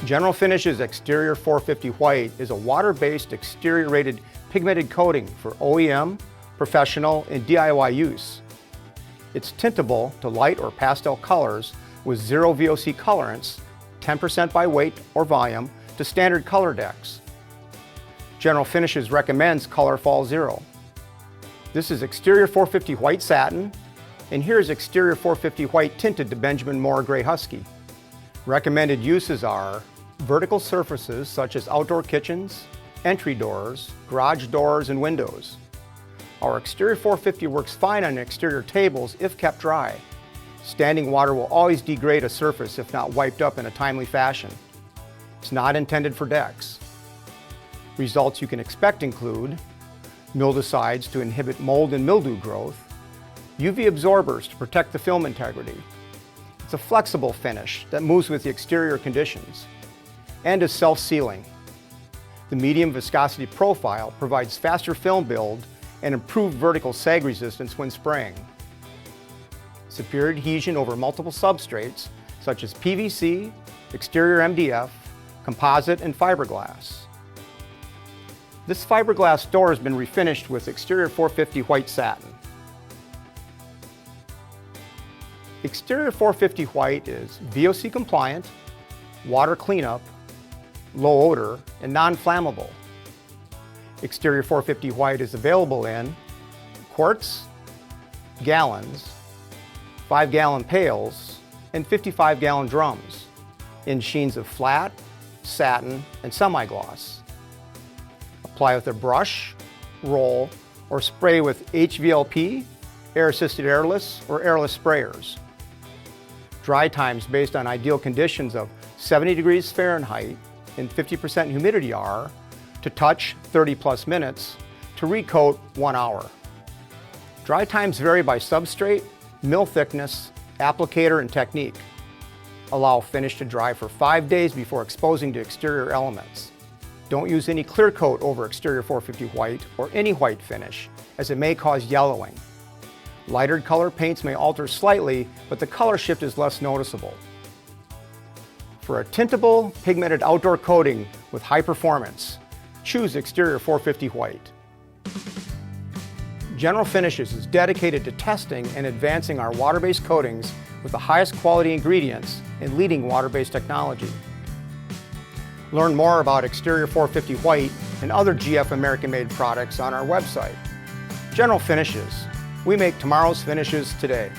General Finishes Exterior 450 White is a water-based exterior rated pigmented coating for OEM, professional, and DIY use. It's tintable to light or pastel colors with zero VOC colorants, 10% by weight or volume, to standard color decks. General Finishes recommends ColourFal Zero. This is Exterior 450 White Satin, and here's Exterior 450 White Tinted to Benjamin Moore Gray Husky. Recommended uses are vertical surfaces such as outdoor kitchens, entry doors, garage doors, and windows. Our Exterior 450 works fine on exterior tables if kept dry. Standing water will always degrade a surface if not wiped up in a timely fashion. It's not intended for decks. Results you can expect include Mildewcides to inhibit mold and mildew growth, UV absorbers to protect the film integrity. It's a flexible finish that moves with the exterior conditions and is self-sealing. The medium viscosity profile provides faster film build and improved vertical sag resistance when spraying. Superior adhesion over multiple substrates such as PVC, exterior MDF, composite, and fiberglass. This fiberglass door has been refinished with Exterior 450 White Satin. Exterior 450 White is VOC compliant, water cleanup, low odor, and non-flammable. Exterior 450 White is available in quarts, gallons, 5-gallon pails, and 55-gallon drums in sheens of flat, satin, and semi-gloss. Apply with a brush, roll, or spray with HVLP, air-assisted airless, or airless sprayers. Dry times based on ideal conditions of 70 degrees Fahrenheit and 50% humidity are to touch 30+ minutes, to recoat 1 hour. Dry times vary by substrate, mill thickness, applicator, and technique. Allow finish to dry for 5 days before exposing to exterior elements. Don't use any clear coat over Exterior 450 White or any white finish, as it may cause yellowing. Lighter color paints may alter slightly, but the color shift is less noticeable. For a tintable, pigmented outdoor coating with high performance, choose Exterior 450 White. General Finishes is dedicated to testing and advancing our water-based coatings with the highest quality ingredients and leading water-based technology. Learn more about Exterior 450 White and other GF American-made products on our website. General Finishes. We make tomorrow's finishes today.